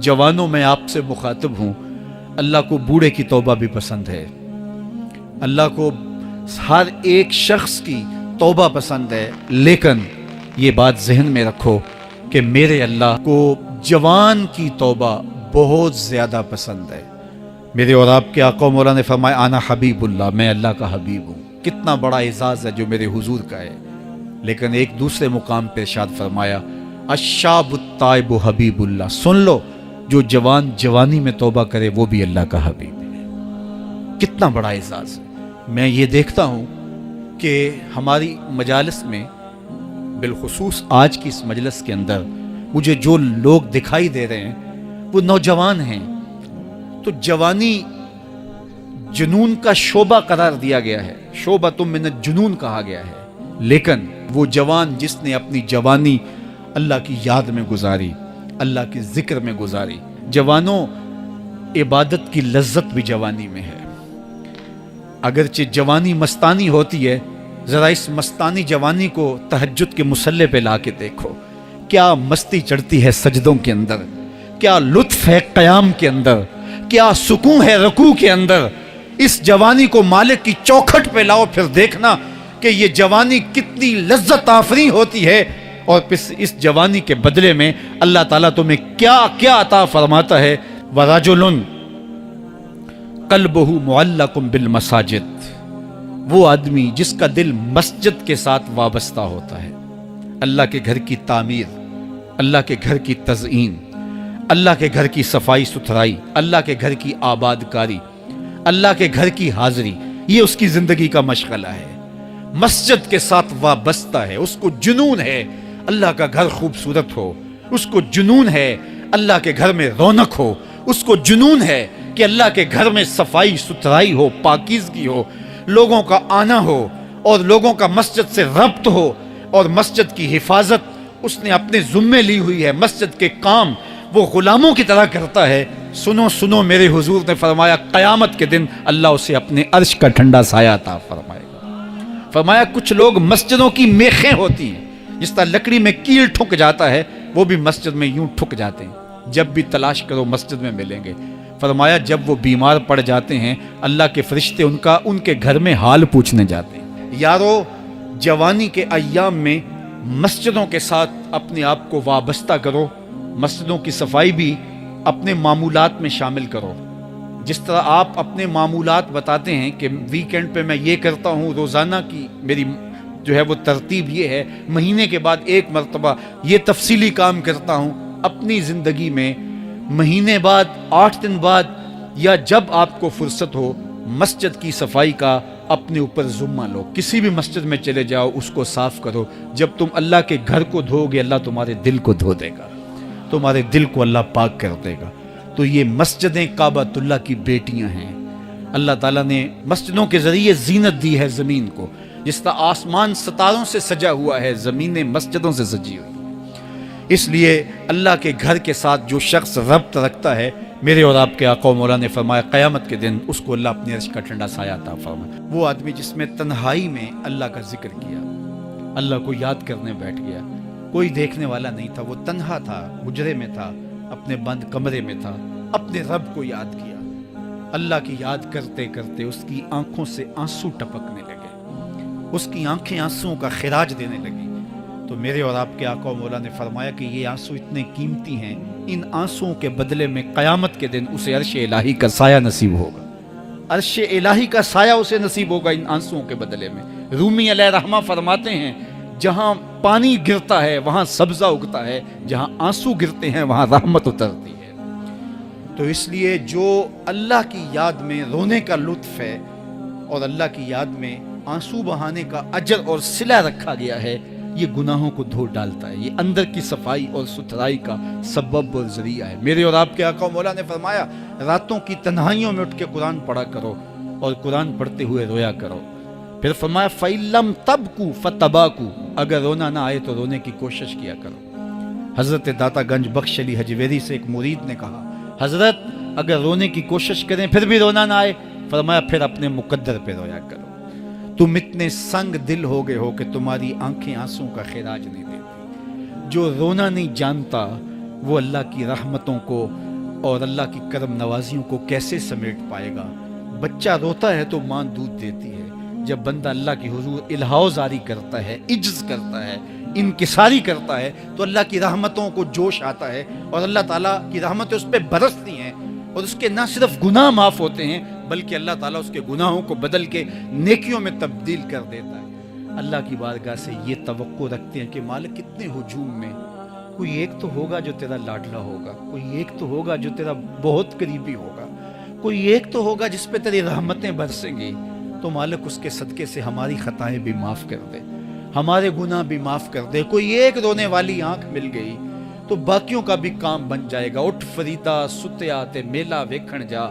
جوانوں میں آپ سے مخاطب ہوں، اللہ کو بوڑھے کی توبہ بھی پسند ہے، اللہ کو ہر ایک شخص کی توبہ پسند ہے، لیکن یہ بات ذہن میں رکھو کہ میرے اللہ کو جوان کی توبہ بہت زیادہ پسند ہے۔ میرے اور آپ کے آقا مولا نے فرمایا انا حبیب اللہ، میں اللہ کا حبیب ہوں۔ کتنا بڑا اعزاز ہے جو میرے حضور کا ہے، لیکن ایک دوسرے مقام پہ ارشاد فرمایا الشاب التائب حبیب اللہ، سن لو جو جوان جوانی میں توبہ کرے وہ بھی اللہ کا حبیب ہے۔ کتنا بڑا اعزاز ہے۔ میں یہ دیکھتا ہوں کہ ہماری مجالس میں، بالخصوص آج کی اس مجلس کے اندر، مجھے جو لوگ دکھائی دے رہے ہیں وہ نوجوان ہیں، تو جوانی جنون کا شعبہ قرار دیا گیا ہے، شعبۃ من الجنون کہا گیا ہے، لیکن وہ جوان جس نے اپنی جوانی اللہ کی یاد میں گزاری، اللہ کے ذکر میں گزاری۔ جوانوں، عبادت کی لذت بھی جوانی میں ہے۔ اگرچہ جوانی مستانی ہوتی ہے، ذرا اس مستانی جوانی کو تہجد کے مصلی پہ لا کے دیکھو، کیا مستی چڑھتی ہے سجدوں کے اندر، کیا لطف ہے قیام کے اندر، کیا سکون ہے رکوع کے اندر۔ اس جوانی کو مالک کی چوکھٹ پہ لاؤ، پھر دیکھنا کہ یہ جوانی کتنی لذت آفریں ہوتی ہے، اور پھر اس جوانی کے بدلے میں اللہ تعالیٰ تمہیں کیا کیا عطا فرماتا ہے۔ وَرَجُلٌ قَلْبُهُ مُعَلَّقٌ بِالْمَسَاجِدِ، وہ آدمی جس کا دل مسجد کے ساتھ وابستہ ہوتا ہے، اللہ کے گھر کی تعمیر، اللہ کے گھر کی تزئین، اللہ کے گھر کی صفائی ستھرائی، اللہ کے گھر کی آباد کاری، اللہ کے گھر کی حاضری، یہ اس کی زندگی کا مشغلہ ہے۔ مسجد کے ساتھ وابستہ ہے، اس کو جنون ہے اللہ کا گھر خوبصورت ہو، اس کو جنون ہے اللہ کے گھر میں رونق ہو، اس کو جنون ہے کہ اللہ کے گھر میں صفائی ستھرائی ہو، پاکیزگی ہو، لوگوں کا آنا ہو، اور لوگوں کا مسجد سے ربط ہو، اور مسجد کی حفاظت اس نے اپنے ذمے لی ہوئی ہے، مسجد کے کام وہ غلاموں کی طرح کرتا ہے۔ سنو سنو، میرے حضور نے فرمایا قیامت کے دن اللہ اسے اپنے عرش کا ٹھنڈا سایہ عطا فرمائے گا۔ فرمایا کچھ لوگ مسجدوں کی میخیں ہوتی ہیں، جس طرح لکڑی میں کیل ٹھک جاتا ہے، وہ بھی مسجد میں یوں ٹھک جاتے ہیں، جب بھی تلاش کرو مسجد میں ملیں گے۔ فرمایا جب وہ بیمار پڑ جاتے ہیں، اللہ کے فرشتے ان کے گھر میں حال پوچھنے جاتے ہیں۔ یارو، جوانی کے ایام میں مسجدوں کے ساتھ اپنے آپ کو وابستہ کرو، مسجدوں کی صفائی بھی اپنے معمولات میں شامل کرو۔ جس طرح آپ اپنے معمولات بتاتے ہیں کہ ویکینڈ پہ میں یہ کرتا ہوں، روزانہ کی میری جو ہے وہ ترتیب یہ ہے، مہینے کے بعد ایک مرتبہ یہ تفصیلی کام کرتا ہوں، اپنی زندگی میں مہینے بعد، 8 دن بعد، یا جب آپ کو فرصت ہو، مسجد کی صفائی کا اپنے اوپر ذمہ لو۔ کسی بھی مسجد میں چلے جاؤ، اس کو صاف کرو۔ جب تم اللہ کے گھر کو دھو گے، اللہ تمہارے دل کو دھو دے گا، تمہارے دل کو اللہ پاک کر دے گا۔ تو یہ مسجدیں کعبۃ اللہ کی بیٹیاں ہیں۔ اللہ تعالیٰ نے مسجدوں کے ذریعے زینت دی ہے زمین کو، جس طرح آسمان ستاروں سے سجا ہوا ہے، زمینیں مسجدوں سے سجی ہوئی ہیں۔ اس لیے اللہ کے گھر کے ساتھ جو شخص ربط رکھتا ہے، میرے اور آپ کے آقا و مولا نے فرمایا قیامت کے دن اس کو اللہ اپنے عرش کا ٹھنڈا سایہ عطا فرمائے۔ وہ آدمی جس میں تنہائی میں اللہ کا ذکر کیا، اللہ کو یاد کرنے بیٹھ گیا، کوئی دیکھنے والا نہیں تھا، وہ تنہا تھا، حجرے میں تھا، اپنے بند کمرے میں تھا، اپنے رب کو یاد کیا۔ اللہ کی یاد کرتے کرتے اس کی آنکھوں سے آنسو ٹپکنے لگے، اس کی آنکھیں آنسوؤں کا خراج دینے لگی۔ تو میرے اور آپ کے آقا و مولا نے فرمایا کہ یہ آنسو اتنے قیمتی ہیں، ان آنسوؤں کے بدلے میں قیامت کے دن اسے عرش الہی کا سایہ نصیب ہوگا، عرش الہی کا سایہ اسے نصیب ہوگا ان آنسوؤں کے بدلے میں۔ رومی علیہ رحمہ فرماتے ہیں جہاں پانی گرتا ہے وہاں سبزہ اگتا ہے، جہاں آنسو گرتے ہیں وہاں رحمت اترتی ہے۔ تو اس لیے جو اللہ کی یاد میں رونے کا لطف ہے اور اللہ کی یاد میں آنسو بہانے کا اجر اور صلہ رکھا گیا ہے، یہ گناہوں کو دھو ڈالتا ہے، یہ اندر کی صفائی اور ستھرائی کا سبب اور ذریعہ ہے۔ میرے اور آپ کے آقا و مولا نے فرمایا راتوں کی تنہائیوں میں اٹھ کے قرآن پڑھا کرو اور قرآن پڑھتے ہوئے رویا کرو۔ پھر فرمایا فَإِن لَمْ تَبْكُوا فَتَبَاكُوا، اگر رونا نہ آئے تو رونے کی کوشش کیا کرو۔ حضرت داتا گنج بخش علی حجویری سے ایک مرید نے کہا حضرت اگر رونے کی کوشش کریں پھر بھی رونا نہ آئے، فرمایا پھر اپنے مقدر پہ رویا کرو۔ تم اتنے سنگ دل ہو گئے ہو کہ تمہاری آنکھیں آنسوں کا خراج نہیں دیتی۔ جو رونا نہیں جانتا وہ اللہ کی رحمتوں کو اور اللہ کی کرم نوازیوں کو کیسے سمیٹ پائے گا؟ بچہ روتا ہے تو ماں دودھ دیتی ہے، جب بندہ اللہ کی حضور الہاؤ زاری کرتا ہے، عجز کرتا ہے، انکساری کرتا ہے، تو اللہ کی رحمتوں کو جوش آتا ہے اور اللہ تعالیٰ کی رحمتیں اس پہ برستی ہیں، اور اس کے نہ صرف گناہ معاف ہوتے ہیں بلکہ اللہ تعالیٰ اس کے گناہوں کو بدل کے نیکیوں میں تبدیل کر دیتا ہے۔ اللہ کی بارگاہ سے یہ توقع رکھتے ہیں کہ مالک کتنے ہجوم میں کوئی ایک تو ہوگا جو تیرا لاڈلا ہوگا، کوئی ایک تو ہوگا جو تیرا بہت قریبی ہوگا، کوئی ایک تو ہوگا جس پہ تیری رحمتیں برسیں گی، تو مالک اس کے صدقے سے ہماری خطائیں بھی معاف کر دے، ہمارے گناہ بھی معاف کر دے۔ کوئی ایک رونے والی آنکھ مل گئی تو باقیوں کا بھی کام بن جائے گا۔ اٹھ فریدا ستیا تے میلا ویکھن جا،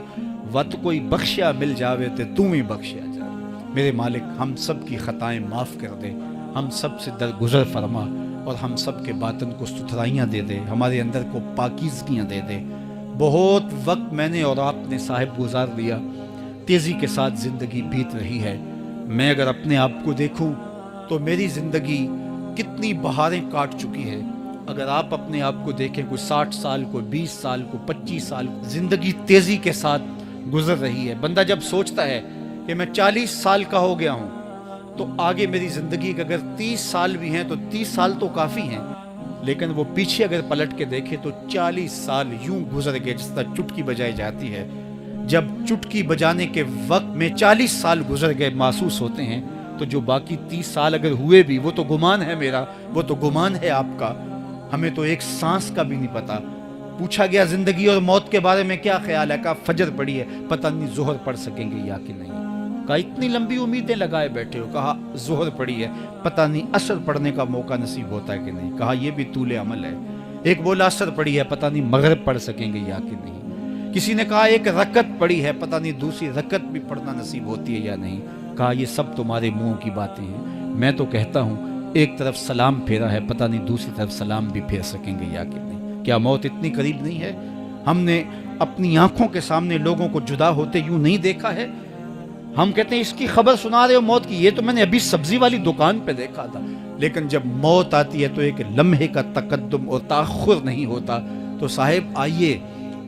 وت کوئی بخشیا مل جاوے تے تو ہی بخشیا جا۔ میرے مالک ہم سب کی خطائیں معاف کر دے، ہم سب سے درگزر فرما، اور ہم سب کے باطن کو ستھرائیاں دے دے، ہمارے اندر کو پاکیزگیاں دے دے۔ بہت وقت میں نے اور آپ نے صاحب گزار لیا، تیزی کے ساتھ زندگی بیت رہی ہے۔ میں اگر اپنے آپ کو دیکھوں تو میری زندگی کتنی بہاریں کاٹ چکی ہے۔ اگر آپ اپنے آپ کو دیکھیں، کوئی 60 سال، کوئی 20 سال، کوئی 25 سال، زندگی تیزی کے ساتھ گزر رہی ہے۔ بندہ جب سوچتا ہے کہ میں 40 سال کا ہو گیا ہوں تو آگے میری زندگی کے اگر 30 سال بھی ہیں تو 30 سال تو کافی ہیں، لیکن وہ پیچھے اگر پلٹ کے دیکھے تو 40 سال یوں گزر گئے جس طرح چٹکی بجائی جاتی ہے۔ جب چٹکی بجانے کے وقت میں 40 سال گزر گئے محسوس ہوتے ہیں، تو جو باقی 30 سال اگر ہوئے بھی، وہ تو گمان ہے میرا، وہ تو گمان ہے آپ کا، ہمیں تو ایک سانس کا بھی نہیں پتا۔ پوچھا گیا زندگی اور موت کے بارے میں کیا خیال ہے؟ کہا فجر پڑی ہے، پتہ نہیں ظہر پڑھ سکیں گے یا کہ نہیں۔ کہا اتنی لمبی امیدیں لگائے بیٹھے ہو، کہا ظہر پڑی ہے، پتہ نہیں عصر پڑھنے کا موقع نصیب ہوتا ہے کہ نہیں۔ کہا یہ بھی طول عمل ہے۔ ایک بولا عصر پڑی ہے، پتہ نہیں مغرب پڑھ سکیں گے یا کہ نہیں۔ کسی نے کہا ایک رکعت پڑی ہے، پتہ نہیں دوسری رکعت بھی پڑھنا نصیب ہوتی ہے یا نہیں۔ کہا یہ سب تمہارے منہوں کی باتیں ہیں، میں تو کہتا ہوں ایک طرف سلام پھیرا ہے، پتہ نہیں دوسری طرف سلام بھی پھیر سکیں گے یا کہ نہیں۔ کیا موت اتنی قریب نہیں ہے؟ ہم نے اپنی آنکھوں کے سامنے لوگوں کو جدا ہوتے یوں نہیں دیکھا ہے؟ ہم کہتے ہیں اس کی خبر سنا رہے ہو موت کی، یہ تو میں نے ابھی سبزی والی دکان پہ دیکھا تھا۔ لیکن جب موت آتی ہے تو ایک لمحے کا تقدم اور تاخر نہیں ہوتا۔ تو صاحب آئیے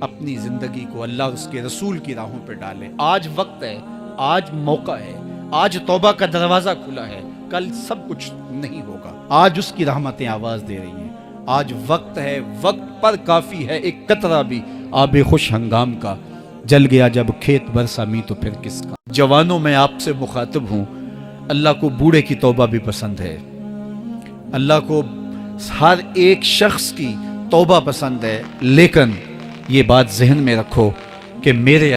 اپنی زندگی کو اللہ اور اس کے رسول کی راہوں پہ ڈالیں۔ آج وقت ہے، آج موقع ہے، آج توبہ کا دروازہ کھلا ہے، کل سب کچھ نہیں ہوگا۔ آج اس کی رحمتیں آواز دے رہی ہیں، آج وقت ہے، وقت پر کافی ہے ایک قطرہ بھی آب خوش ہنگام کا، جل گیا جب کھیت برسا می تو پھر کس کا۔ جوانوں میں آپ سے مخاطب ہوں، اللہ کو بوڑھے کی توبہ بھی پسند ہے، اللہ کو ہر ایک شخص کی توبہ پسند ہے، لیکن یہ بات ذہن میں رکھو کہ میرے